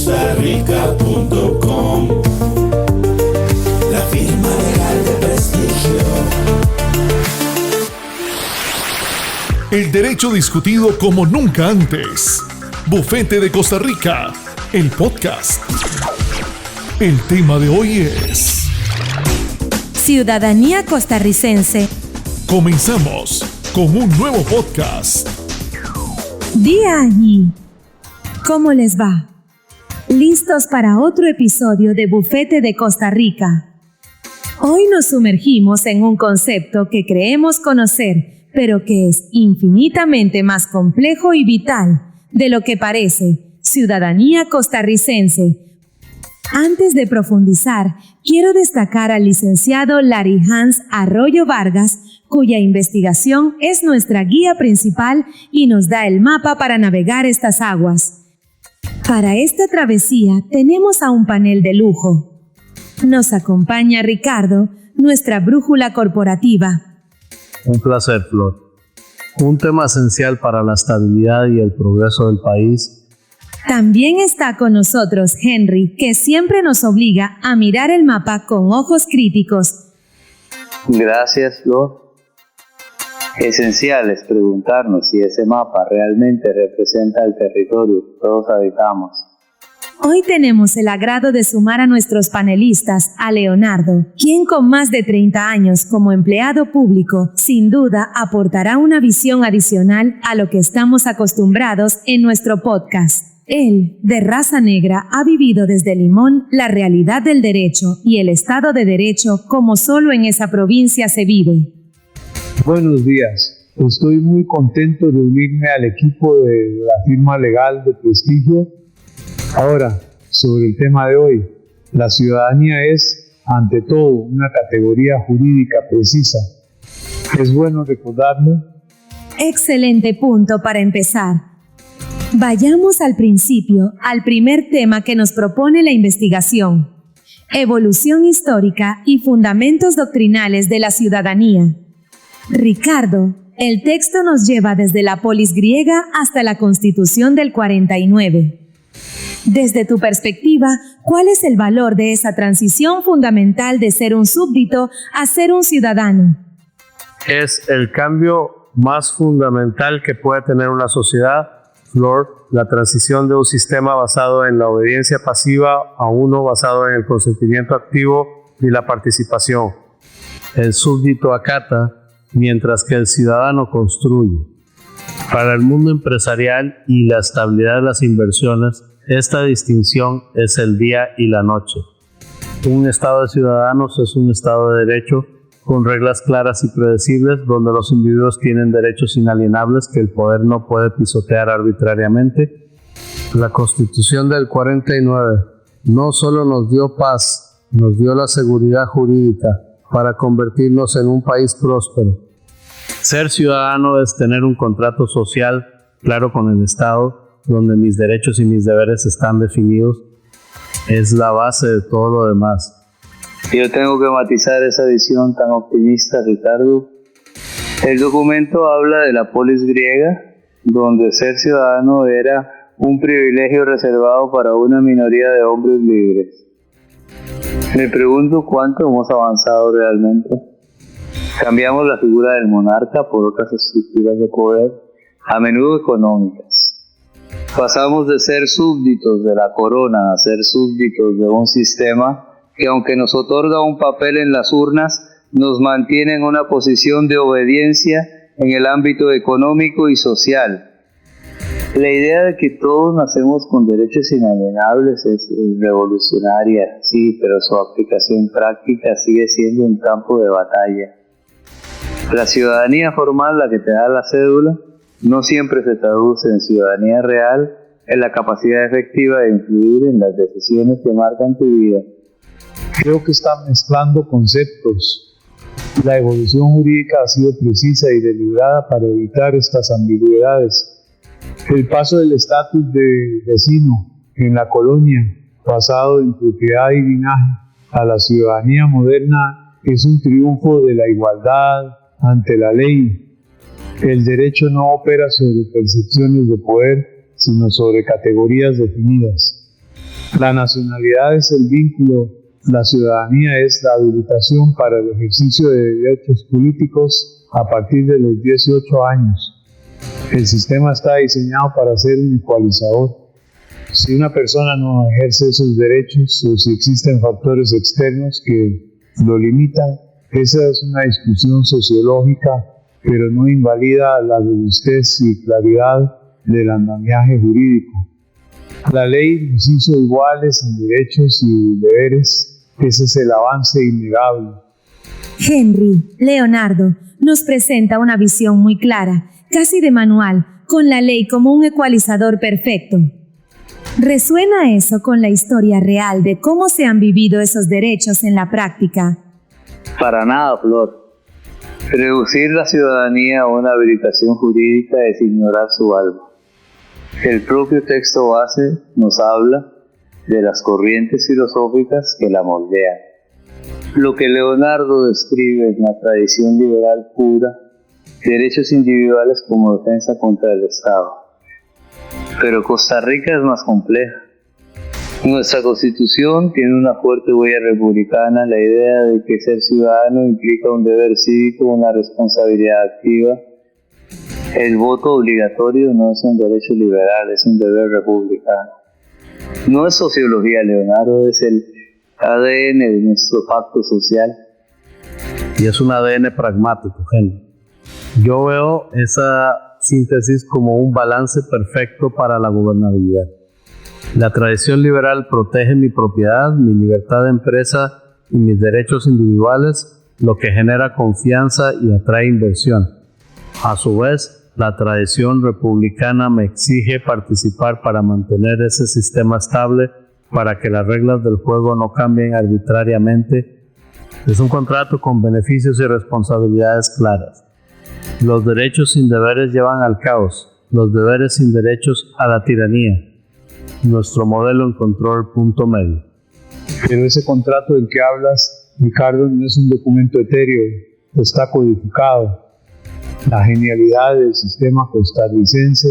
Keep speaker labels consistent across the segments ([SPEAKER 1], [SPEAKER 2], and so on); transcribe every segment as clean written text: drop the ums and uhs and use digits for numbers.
[SPEAKER 1] costarica.com, la firma legal de prestigio.
[SPEAKER 2] El derecho discutido como nunca antes. Bufete de Costa Rica, el podcast. El tema de hoy es
[SPEAKER 3] ciudadanía costarricense.
[SPEAKER 2] Comenzamos con un nuevo podcast.
[SPEAKER 3] Día allí. ¿Cómo les va? ¿Listos para otro episodio de Bufete de Costa Rica? Hoy nos sumergimos en un concepto que creemos conocer, pero que es infinitamente más complejo y vital de lo que parece: ciudadanía costarricense. Antes de profundizar, quiero destacar al licenciado Larry Hans Arroyo Vargas, cuya investigación es nuestra guía principal y nos da el mapa para navegar estas aguas. Para esta travesía tenemos a un panel de lujo. Nos acompaña Ricardo, nuestra brújula corporativa.
[SPEAKER 4] Un placer, Flor. Un tema esencial para la estabilidad y el progreso del país.
[SPEAKER 3] También está con nosotros Henry, que siempre nos obliga a mirar el mapa con ojos críticos.
[SPEAKER 5] Gracias, Flor. Esencial es preguntarnos si ese mapa realmente representa el territorio que todos habitamos.
[SPEAKER 3] Hoy tenemos el agrado de sumar a nuestros panelistas a Leonardo, quien con más de 30 años como empleado público, sin duda aportará una visión adicional a lo que estamos acostumbrados en nuestro podcast. Él, de raza negra, ha vivido desde Limón la realidad del derecho y el Estado de Derecho como solo en esa provincia se vive.
[SPEAKER 6] Buenos días. Estoy muy contento de unirme al equipo de la firma legal de prestigio. Ahora, sobre el tema de hoy, la ciudadanía es, ante todo, una categoría jurídica precisa. ¿Es bueno recordarlo?
[SPEAKER 3] Excelente punto para empezar. Vayamos al principio, al primer tema que nos propone la investigación: evolución histórica y fundamentos doctrinales de la ciudadanía. Ricardo, el texto nos lleva desde la polis griega hasta la Constitución del 49. Desde tu perspectiva, ¿cuál es el valor de esa transición fundamental de ser un súbdito a ser un ciudadano?
[SPEAKER 4] Es el cambio más fundamental que puede tener una sociedad, Flor, la transición de un sistema basado en la obediencia pasiva a uno basado en el consentimiento activo y la participación. El súbdito acata, mientras que el ciudadano construye. Para el mundo empresarial y la estabilidad de las inversiones, esta distinción es el día y la noche. Un Estado de ciudadanos es un Estado de derecho con reglas claras y predecibles, donde los individuos tienen derechos inalienables que el poder no puede pisotear arbitrariamente. La Constitución del 49 no solo nos dio paz, nos dio la seguridad jurídica para convertirnos en un país próspero. Ser ciudadano es tener un contrato social claro con el Estado, donde mis derechos y mis deberes están definidos. Es la base de todo lo demás.
[SPEAKER 5] Yo tengo que matizar esa visión tan optimista, Ricardo. El documento habla de la polis griega, donde ser ciudadano era un privilegio reservado para una minoría de hombres libres. Me pregunto cuánto hemos avanzado realmente. Cambiamos la figura del monarca por otras estructuras de poder, a menudo económicas. Pasamos de ser súbditos de la corona a ser súbditos de un sistema que, aunque nos otorga un papel en las urnas, nos mantiene en una posición de obediencia en el ámbito económico y social. La idea de que todos nacemos con derechos inalienables es revolucionaria, sí, pero su aplicación práctica sigue siendo un campo de batalla. La ciudadanía formal, la que te da la cédula, no siempre se traduce en ciudadanía real, en la capacidad efectiva de influir en las decisiones que marcan tu vida.
[SPEAKER 6] Creo que están mezclando conceptos. La evolución jurídica ha sido precisa y deliberada para evitar estas ambigüedades. El paso del estatus de vecino en la colonia, basado en propiedad y linaje, a la ciudadanía moderna es un triunfo de la igualdad ante la ley. El derecho no opera sobre percepciones de poder, sino sobre categorías definidas. La nacionalidad es el vínculo, la ciudadanía es la habilitación para el ejercicio de derechos políticos a partir de los 18 años. El sistema está diseñado para ser un ecualizador. Si una persona no ejerce esos derechos o si existen factores externos que lo limitan, esa es una discusión sociológica, pero no invalida la robustez y claridad del andamiaje jurídico. La ley nos hizo iguales en derechos y deberes. Ese es el avance innegable.
[SPEAKER 3] Henry, Leonardo, nos presenta una visión muy clara, casi de manual, con la ley como un ecualizador perfecto. ¿Resuena eso con la historia real de cómo se han vivido esos derechos en la práctica?
[SPEAKER 5] Para nada, Flor. Reducir la ciudadanía a una habilitación jurídica es ignorar su alma. El propio texto base nos habla de las corrientes filosóficas que la moldean. Lo que Leonardo describe en la tradición liberal pura, derechos individuales como defensa contra el Estado. Pero Costa Rica es más compleja. Nuestra Constitución tiene una fuerte huella republicana, la idea de que ser ciudadano implica un deber cívico, una responsabilidad activa. El voto obligatorio no es un derecho liberal, es un deber republicano. No es sociología, Leonardo, es el ADN de nuestro pacto social.
[SPEAKER 4] Y es un ADN pragmático, Henry. Yo veo esa síntesis como un balance perfecto para la gobernabilidad. La tradición liberal protege mi propiedad, mi libertad de empresa y mis derechos individuales, lo que genera confianza y atrae inversión. A su vez, la tradición republicana me exige participar para mantener ese sistema estable, para que las reglas del juego no cambien arbitrariamente. Es un contrato con beneficios y responsabilidades claras. Los derechos sin deberes llevan al caos, los deberes sin derechos a la tiranía. Nuestro modelo encontró el punto medio.
[SPEAKER 6] Pero ese contrato del que hablas, Ricardo, no es un documento etéreo, está codificado. La genialidad del sistema costarricense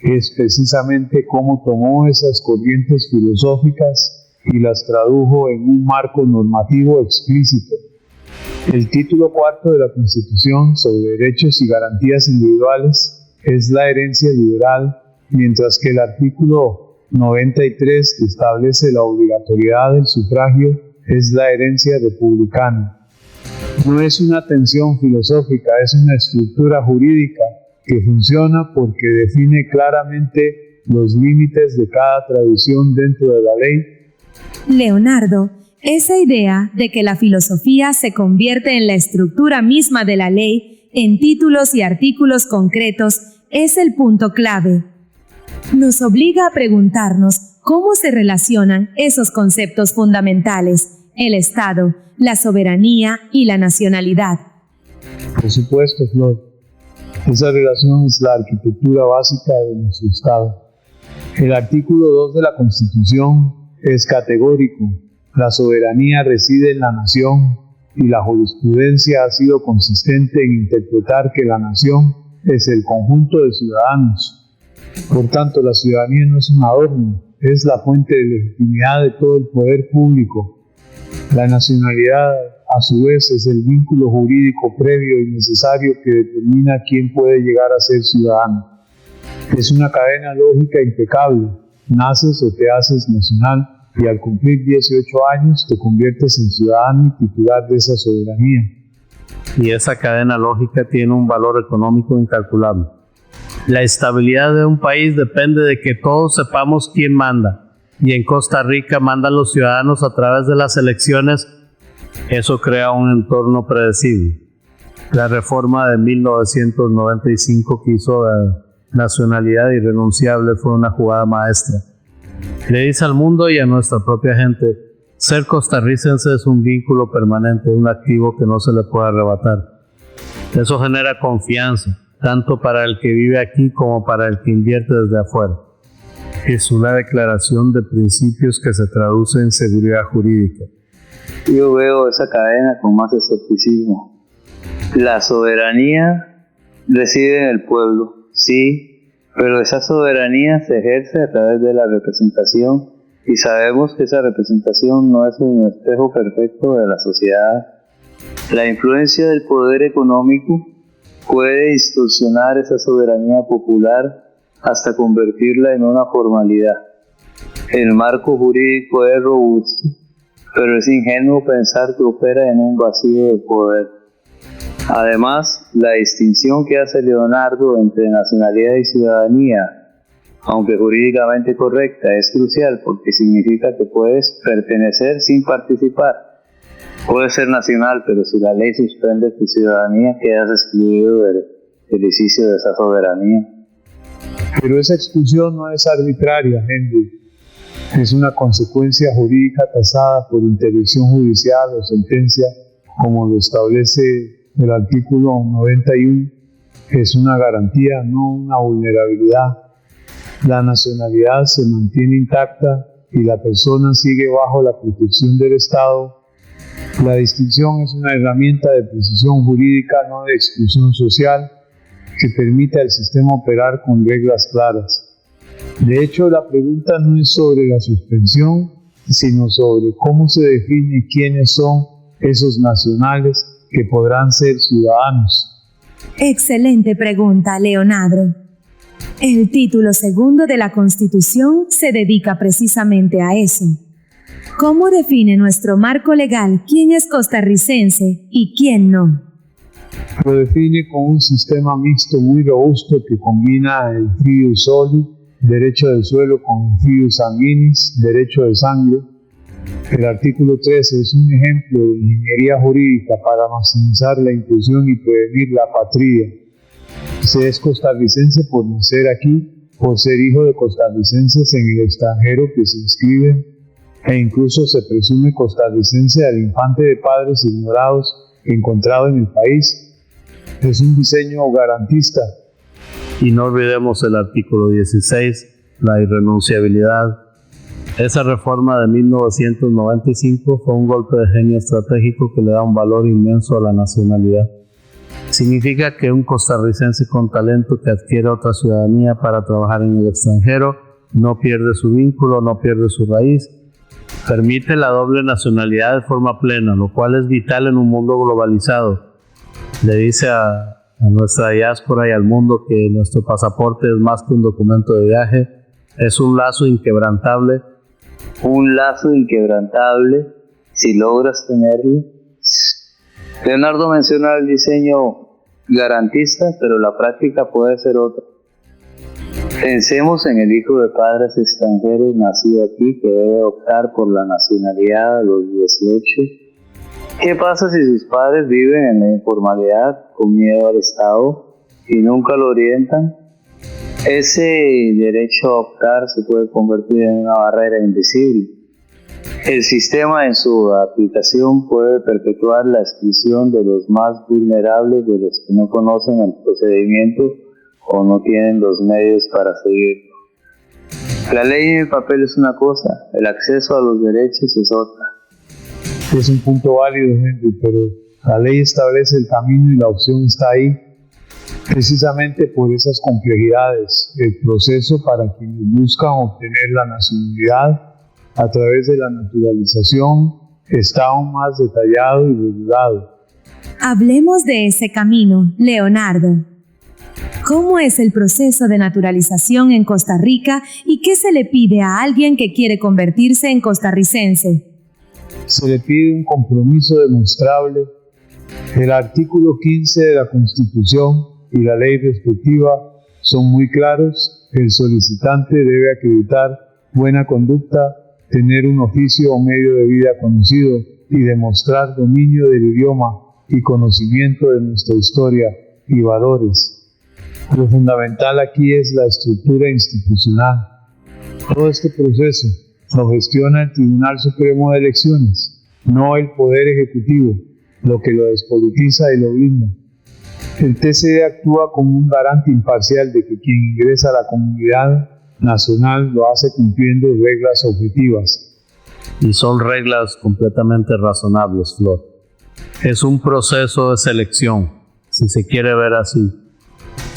[SPEAKER 6] es precisamente cómo tomó esas corrientes filosóficas y las tradujo en un marco normativo explícito. El título cuarto de la Constitución sobre derechos y garantías individuales es la herencia liberal, mientras que el artículo 93, que establece la obligatoriedad del sufragio, es la herencia republicana. No es una tensión filosófica, es una estructura jurídica que funciona porque define claramente los límites de cada tradición dentro de la ley.
[SPEAKER 3] Leonardo, esa idea de que la filosofía se convierte en la estructura misma de la ley, en títulos y artículos concretos, es el punto clave. Nos obliga a preguntarnos cómo se relacionan esos conceptos fundamentales, el Estado, la soberanía y la nacionalidad.
[SPEAKER 6] Por supuesto, Flor. Esa relación es la arquitectura básica de nuestro Estado. El artículo 2 de la Constitución es categórico. La soberanía reside en la nación y la jurisprudencia ha sido consistente en interpretar que la nación es el conjunto de ciudadanos. Por tanto, la ciudadanía no es un adorno, es la fuente de legitimidad de todo el poder público. La nacionalidad, a su vez, es el vínculo jurídico previo y necesario que determina quién puede llegar a ser ciudadano. Es una cadena lógica impecable. Naces o te haces nacional y al cumplir 18 años te conviertes en ciudadano y titular de esa soberanía.
[SPEAKER 4] Y esa cadena lógica tiene un valor económico incalculable. La estabilidad de un país depende de que todos sepamos quién manda. Y en Costa Rica mandan los ciudadanos a través de las elecciones. Eso crea un entorno predecible. La reforma de 1995 que hizo la nacionalidad irrenunciable fue una jugada maestra. Le dice al mundo y a nuestra propia gente, ser costarricense es un vínculo permanente, un activo que no se le puede arrebatar. Eso genera confianza, tanto para el que vive aquí como para el que invierte desde afuera. Es una declaración de principios que se traduce en seguridad jurídica.
[SPEAKER 5] Yo veo esa cadena con más escepticismo. La soberanía reside en el pueblo, sí, pero esa soberanía se ejerce a través de la representación y sabemos que esa representación no es un espejo perfecto de la sociedad. La influencia del poder económico puede distorsionar esa soberanía popular hasta convertirla en una formalidad. El marco jurídico es robusto, pero es ingenuo pensar que opera en un vacío de poder. Además, la distinción que hace Leonardo entre nacionalidad y ciudadanía, aunque jurídicamente correcta, es crucial porque significa que puedes pertenecer sin participar. Puedes ser nacional, pero si la ley suspende tu ciudadanía, quedas excluido del ejercicio de esa soberanía.
[SPEAKER 6] Pero esa exclusión no es arbitraria, Henry. Es una consecuencia jurídica tasada por interdicción judicial o sentencia, como lo establece el artículo 91. Es una garantía, no una vulnerabilidad. La nacionalidad se mantiene intacta y la persona sigue bajo la protección del Estado. La distinción es una herramienta de precisión jurídica, no de exclusión social, que permite al sistema operar con reglas claras. De hecho, la pregunta no es sobre la suspensión, sino sobre cómo se define quiénes son esos nacionales que podrán ser ciudadanos.
[SPEAKER 3] Excelente pregunta, Leonardo. El título segundo de la Constitución se dedica precisamente a eso. ¿Cómo define nuestro marco legal quién es costarricense y quién no?
[SPEAKER 6] Lo define con un sistema mixto muy robusto que combina el fius soli, derecho del suelo, con el fius sanguinis, derecho de sangre. El artículo 13 es un ejemplo de ingeniería jurídica para maximizar la inclusión y prevenir la apatría. Se es costarricense por nacer aquí, por ser hijo de costarricenses en el extranjero que se inscriben, e incluso se presume costarricense al infante de padres ignorados encontrado en el país. Es un diseño garantista.
[SPEAKER 4] Y no olvidemos el artículo 16, la irrenunciabilidad. Esa reforma de 1995 fue un golpe de genio estratégico que le da un valor inmenso a la nacionalidad. Significa que un costarricense con talento que adquiere otra ciudadanía para trabajar en el extranjero no pierde su vínculo, no pierde su raíz. Permite la doble nacionalidad de forma plena, lo cual es vital en un mundo globalizado. Le dice a nuestra diáspora y al mundo que nuestro pasaporte es más que un documento de viaje, es un lazo inquebrantable.
[SPEAKER 5] Un lazo inquebrantable, si logras tenerlo. Leonardo menciona el diseño garantista, pero la práctica puede ser otra. Pensemos en el hijo de padres extranjeros nacido aquí que debe optar por la nacionalidad a los 18. ¿Qué pasa si sus padres viven en la informalidad con miedo al Estado y nunca lo orientan? Ese derecho a optar se puede convertir en una barrera invisible. El sistema en su aplicación puede perpetuar la exclusión de los más vulnerables, de los que no conocen el procedimiento o no tienen los medios para seguirlo. La ley en el papel es una cosa, el acceso a los derechos es otra.
[SPEAKER 6] Es un punto válido, Henry, pero la ley establece el camino y la opción está ahí, precisamente por esas complejidades. El proceso para quienes buscan obtener la nacionalidad a través de la naturalización está aún más detallado y regulado.
[SPEAKER 3] Hablemos de ese camino, Leonardo. ¿Cómo es el proceso de naturalización en Costa Rica y qué se le pide a alguien que quiere convertirse en costarricense?
[SPEAKER 6] Se le pide un compromiso demostrable. El artículo 15 de la Constitución y la ley respectiva son muy claros. El solicitante debe acreditar buena conducta, tener un oficio o medio de vida conocido y demostrar dominio del idioma y conocimiento de nuestra historia y valores. Lo fundamental aquí es la estructura institucional. Todo este proceso lo gestiona el Tribunal Supremo de Elecciones, no el Poder Ejecutivo, lo que lo despolitiza y lo blinda. El TCE actúa como un garante imparcial de que quien ingresa a la comunidad nacional lo hace cumpliendo reglas objetivas.
[SPEAKER 4] Y son reglas completamente razonables, Flor. Es un proceso de selección, si se quiere ver así.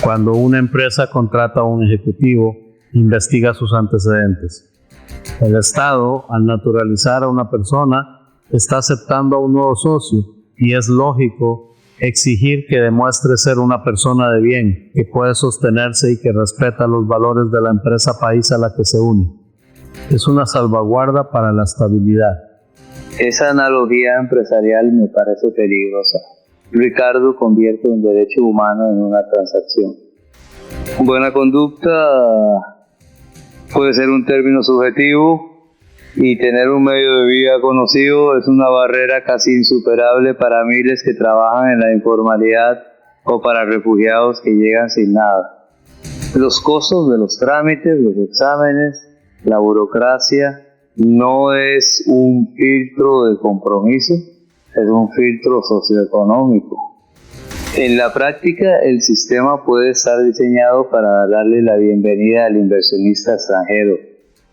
[SPEAKER 4] Cuando una empresa contrata a un ejecutivo, investiga sus antecedentes. El Estado, al naturalizar a una persona, está aceptando a un nuevo socio y es lógico exigir que demuestre ser una persona de bien, que puede sostenerse y que respeta los valores de la empresa país a la que se une. Es una salvaguarda para la estabilidad.
[SPEAKER 5] Esa analogía empresarial me parece peligrosa. Ricardo convierte un derecho humano en una transacción. Buena conducta puede ser un término subjetivo y tener un medio de vida conocido es una barrera casi insuperable para miles que trabajan en la informalidad o para refugiados que llegan sin nada. Los costos de los trámites, los exámenes, la burocracia no es un filtro de compromiso, es un filtro socioeconómico. En la práctica, el sistema puede estar diseñado para darle la bienvenida al inversionista extranjero,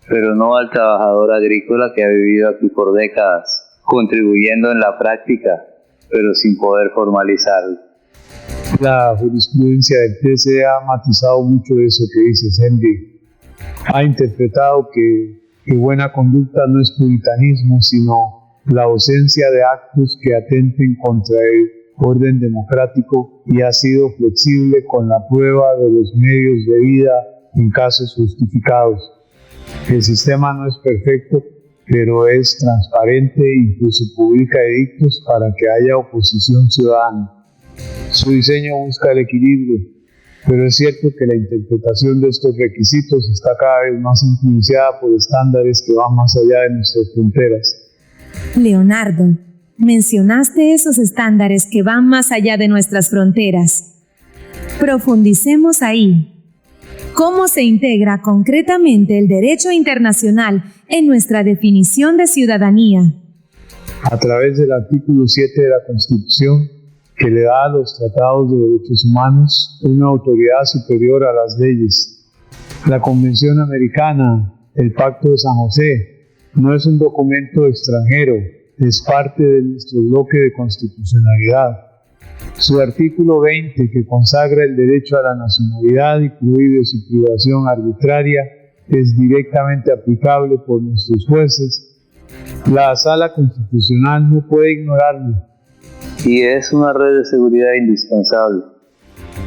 [SPEAKER 5] pero no al trabajador agrícola que ha vivido aquí por décadas, contribuyendo en la práctica, pero sin poder formalizarlo.
[SPEAKER 6] La jurisprudencia del TC ha matizado mucho eso que dices, Henry. Ha interpretado que buena conducta no es puritanismo, sino la ausencia de actos que atenten contra el orden democrático, y ha sido flexible con la prueba de los medios de vida en casos justificados. El sistema no es perfecto, pero es transparente e incluso publica edictos para que haya oposición ciudadana. Su diseño busca el equilibrio, pero es cierto que la interpretación de estos requisitos está cada vez más influenciada por estándares que van más allá de nuestras fronteras.
[SPEAKER 3] Leonardo, mencionaste esos estándares que van más allá de nuestras fronteras. Profundicemos ahí. ¿Cómo se integra concretamente el derecho internacional en nuestra definición de ciudadanía?
[SPEAKER 6] A través del artículo 7 de la Constitución, que le da a los tratados de derechos humanos una autoridad superior a las leyes. La Convención Americana, el Pacto de San José, no es un documento extranjero, es parte de nuestro bloque de constitucionalidad. Su artículo 20, que consagra el derecho a la nacionalidad y prohíbe su privación arbitraria, es directamente aplicable por nuestros jueces. La Sala Constitucional no puede ignorarlo.
[SPEAKER 5] Y es una red de seguridad indispensable.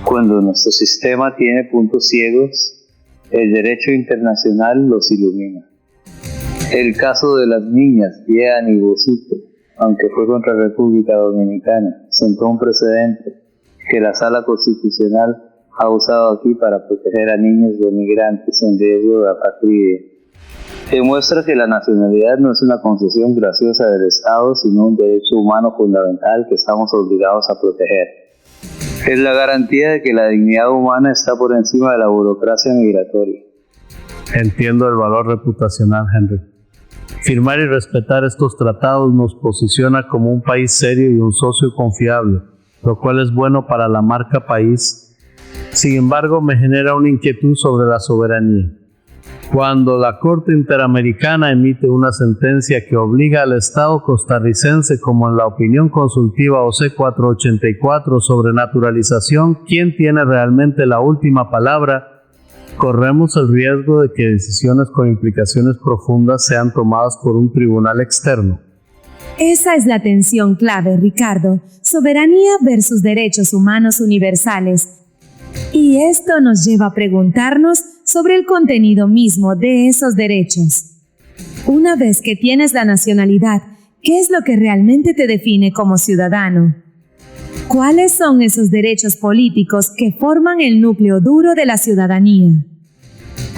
[SPEAKER 5] Cuando nuestro sistema tiene puntos ciegos, el derecho internacional los ilumina. El caso de las niñas Jean y Bosito, aunque fue contra República Dominicana, sentó un precedente que la Sala Constitucional ha usado aquí para proteger a niños de migrantes en riesgo de apatridia. Demuestra que la nacionalidad no es una concesión graciosa del Estado, sino un derecho humano fundamental que estamos obligados a proteger. Es la garantía de que la dignidad humana está por encima de la burocracia migratoria.
[SPEAKER 4] Entiendo el valor reputacional, Henry. Firmar y respetar estos tratados nos posiciona como un país serio y un socio confiable, lo cual es bueno para la marca país. Sin embargo, me genera una inquietud sobre la soberanía. Cuando la Corte Interamericana emite una sentencia que obliga al Estado costarricense, como en la opinión consultiva OC 484 sobre naturalización, ¿quién tiene realmente la última palabra? Corremos el riesgo de que decisiones con implicaciones profundas sean tomadas por un tribunal externo.
[SPEAKER 3] Esa es la tensión clave, Ricardo. Soberanía versus derechos humanos universales. Y esto nos lleva a preguntarnos sobre el contenido mismo de esos derechos. Una vez que tienes la nacionalidad, ¿qué es lo que realmente te define como ciudadano? ¿Cuáles son esos derechos políticos que forman el núcleo duro de la ciudadanía?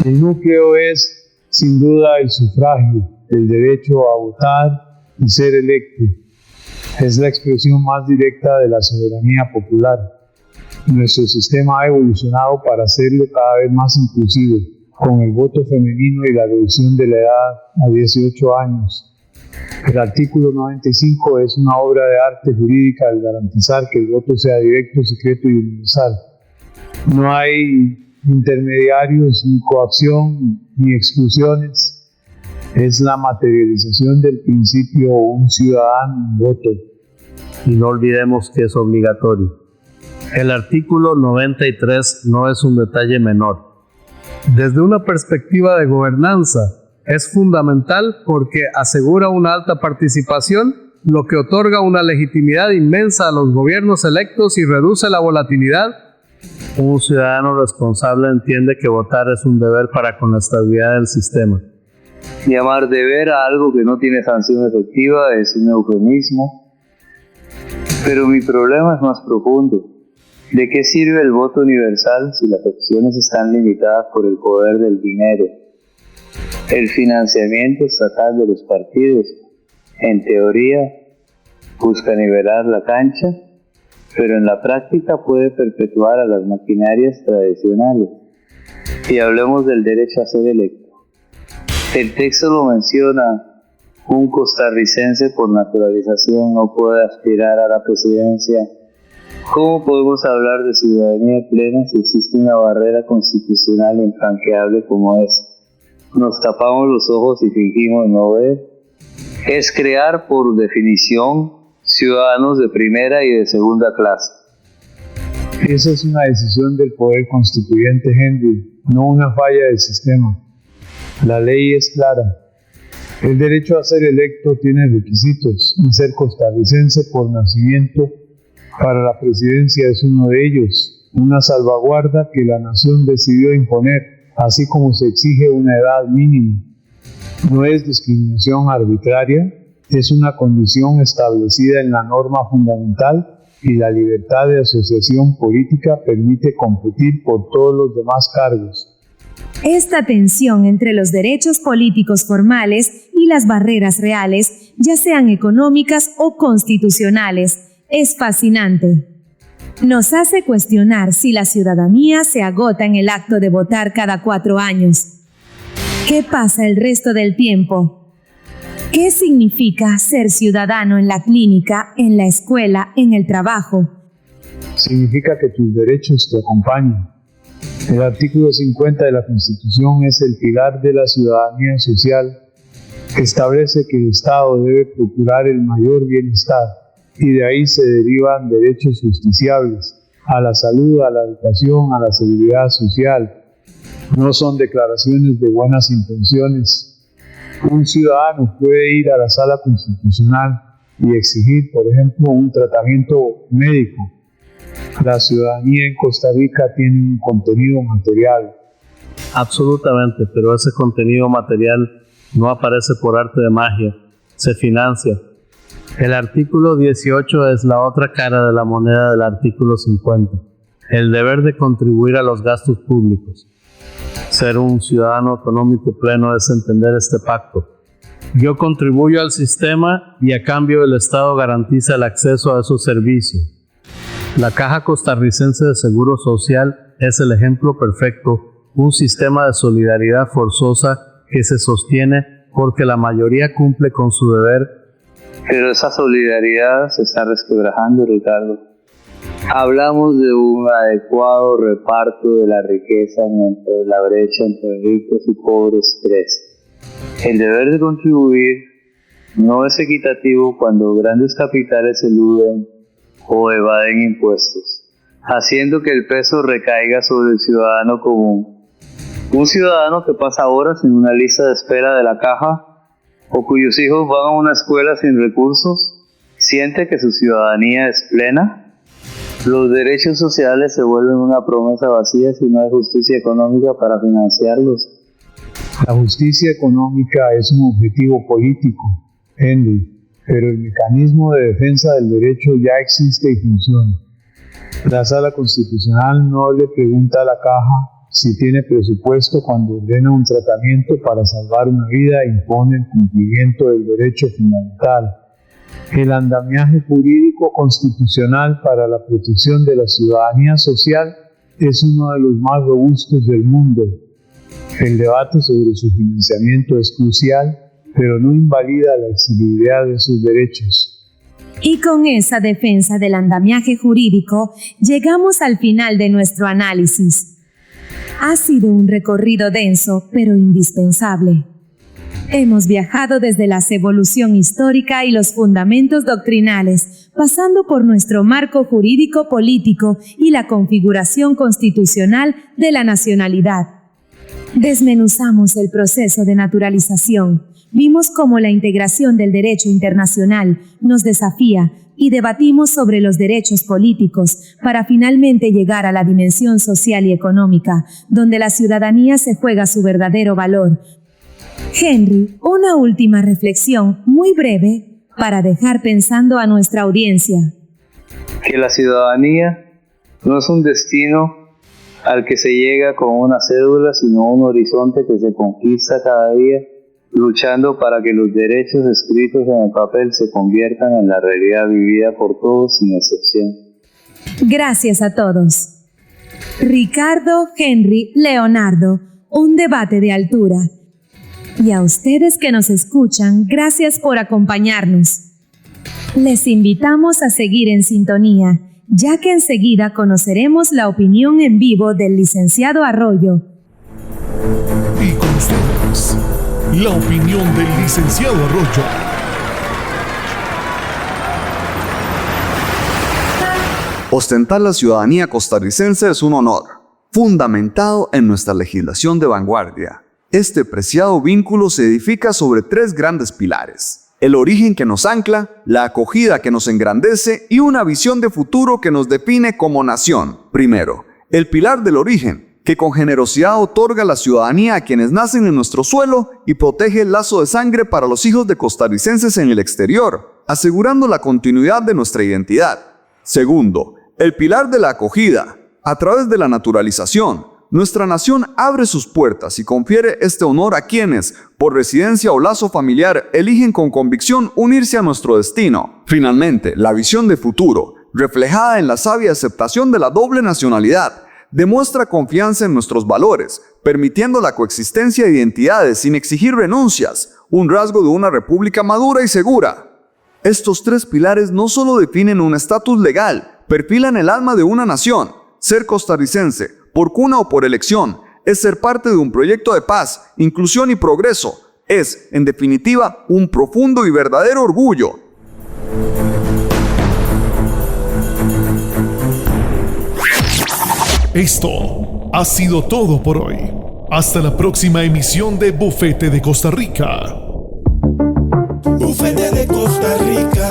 [SPEAKER 6] El núcleo es, sin duda, el sufragio, el derecho a votar y ser electo. Es la expresión más directa de la soberanía popular. Nuestro sistema ha evolucionado para hacerlo cada vez más inclusivo, con el voto femenino y la reducción de la edad a 18 años. El artículo 95 es una obra de arte jurídica al garantizar que el voto sea directo, secreto y universal. No hay intermediarios, ni coacción, ni exclusiones. Es la materialización del principio un ciudadano, un voto.
[SPEAKER 4] Y no olvidemos que es obligatorio. El artículo 93 no es un detalle menor. Desde una perspectiva de gobernanza, Es fundamental porque asegura una alta participación, lo que otorga una legitimidad inmensa a los gobiernos electos y reduce la volatilidad. Un ciudadano responsable entiende que votar es un deber para con la estabilidad del sistema.
[SPEAKER 5] Llamar deber a algo que no tiene sanción efectiva es un eufemismo. Pero mi problema es más profundo. ¿De qué sirve el voto universal si las opciones están limitadas por el poder del dinero? El financiamiento estatal de los partidos, en teoría, busca nivelar la cancha, pero en la práctica puede perpetuar a las maquinarias tradicionales. Y hablemos del derecho a ser electo. El texto lo menciona: un costarricense por naturalización no puede aspirar a la presidencia. ¿Cómo podemos hablar de ciudadanía plena si existe una barrera constitucional infranqueable como esta? Nos tapamos los ojos y fingimos no ver. Es crear, por definición, ciudadanos de primera y de segunda clase.
[SPEAKER 6] Esa es una decisión del poder constituyente, Henry, no una falla del sistema. La ley es clara. El derecho a ser electo tiene requisitos y ser costarricense por nacimiento para la presidencia es uno de ellos, una salvaguarda que la nación decidió imponer, así como se exige una edad mínima. No es discriminación arbitraria, es una condición establecida en la norma fundamental y la libertad de asociación política permite competir por todos los demás cargos.
[SPEAKER 3] Esta tensión entre los derechos políticos formales y las barreras reales, ya sean económicas o constitucionales, es fascinante. Nos hace cuestionar si la ciudadanía se agota en el acto de votar cada 4 años. ¿Qué pasa el resto del tiempo? ¿Qué significa ser ciudadano en la clínica, en la escuela, en el trabajo?
[SPEAKER 6] Significa que tus derechos te acompañan. El artículo 50 de la Constitución es el pilar de la ciudadanía social. Establece que el Estado debe procurar el mayor bienestar y de ahí se derivan derechos justiciables a la salud, a la educación, a la seguridad social. No son declaraciones de buenas intenciones. Un ciudadano puede ir a la sala constitucional y exigir, por ejemplo, un tratamiento médico. La ciudadanía en Costa Rica tiene un contenido material.
[SPEAKER 4] Absolutamente, pero ese contenido material no aparece por arte de magia, se financia. El artículo 18 es la otra cara de la moneda del artículo 50, el deber de contribuir a los gastos públicos. Ser un ciudadano autonómico pleno es entender este pacto. Yo contribuyo al sistema y a cambio el Estado garantiza el acceso a esos servicios. La Caja Costarricense de Seguro Social es el ejemplo perfecto, un sistema de solidaridad forzosa que se sostiene porque la mayoría cumple con su deber.
[SPEAKER 5] Pero esa solidaridad se está resquebrajando, Ricardo. Hablamos de un adecuado reparto de la riqueza mientras la brecha entre ricos y pobres crece. El deber de contribuir no es equitativo cuando grandes capitales eluden o evaden impuestos, haciendo que el peso recaiga sobre el ciudadano común. Un ciudadano que pasa horas en una lista de espera de la caja o cuyos hijos van a una escuela sin recursos, ¿siente que su ciudadanía es plena? Los derechos sociales se vuelven una promesa vacía si no hay justicia económica para financiarlos.
[SPEAKER 6] La justicia económica es un objetivo político, Henry, pero el mecanismo de defensa del derecho ya existe y funciona. La Sala Constitucional no le pregunta a la Caja si tiene presupuesto cuando ordena un tratamiento para salvar una vida e impone el cumplimiento del derecho fundamental. El andamiaje jurídico constitucional para la protección de la ciudadanía social es uno de los más robustos del mundo. El debate sobre su financiamiento es crucial, pero no invalida la exigibilidad de sus derechos.
[SPEAKER 3] Y con esa defensa del andamiaje jurídico, llegamos al final de nuestro análisis. Ha sido un recorrido denso, pero indispensable. Hemos viajado desde la evolución histórica y los fundamentos doctrinales, pasando por nuestro marco jurídico político y la configuración constitucional de la nacionalidad. Desmenuzamos el proceso de naturalización, vimos cómo la integración del derecho internacional nos desafía y debatimos sobre los derechos políticos para finalmente llegar a la dimensión social y económica, donde la ciudadanía se juega su verdadero valor. Henry, una última reflexión muy breve para dejar pensando a nuestra audiencia.
[SPEAKER 5] Que la ciudadanía no es un destino al que se llega con una cédula, sino un horizonte que se conquista cada día, luchando para que los derechos escritos en el papel se conviertan en la realidad vivida por todos sin excepción.
[SPEAKER 3] Gracias a todos. Ricardo, Henry, Leonardo, un debate de altura. Y a ustedes que nos escuchan, gracias por acompañarnos. Les invitamos a seguir en sintonía, ya que enseguida conoceremos la opinión en vivo del licenciado Arroyo.
[SPEAKER 2] Y con ustedes, la opinión del licenciado Arroyo.
[SPEAKER 7] Ostentar la ciudadanía costarricense es un honor, fundamentado en nuestra legislación de vanguardia. Este preciado vínculo se edifica sobre 3 grandes pilares: el origen que nos ancla, la acogida que nos engrandece y una visión de futuro que nos define como nación. Primero, el pilar del origen, que con generosidad otorga la ciudadanía a quienes nacen en nuestro suelo y protege el lazo de sangre para los hijos de costarricenses en el exterior, asegurando la continuidad de nuestra identidad. Segundo, el pilar de la acogida. A través de la naturalización, nuestra nación abre sus puertas y confiere este honor a quienes, por residencia o lazo familiar, eligen con convicción unirse a nuestro destino. Finalmente, la visión de futuro, reflejada en la sabia aceptación de la doble nacionalidad, demuestra confianza en nuestros valores, permitiendo la coexistencia de identidades sin exigir renuncias, un rasgo de una república madura y segura. Estos 3 pilares no solo definen un estatus legal, perfilan el alma de una nación. Ser costarricense, por cuna o por elección, es ser parte de un proyecto de paz, inclusión y progreso. Es, en definitiva, un profundo y verdadero orgullo.
[SPEAKER 2] Esto ha sido todo por hoy. Hasta la próxima emisión de Bufete de Costa Rica.
[SPEAKER 1] Bufete de Costa Rica,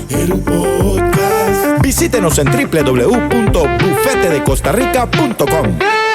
[SPEAKER 1] el podcast.
[SPEAKER 8] Visítenos en www.bufetedecostarrica.com.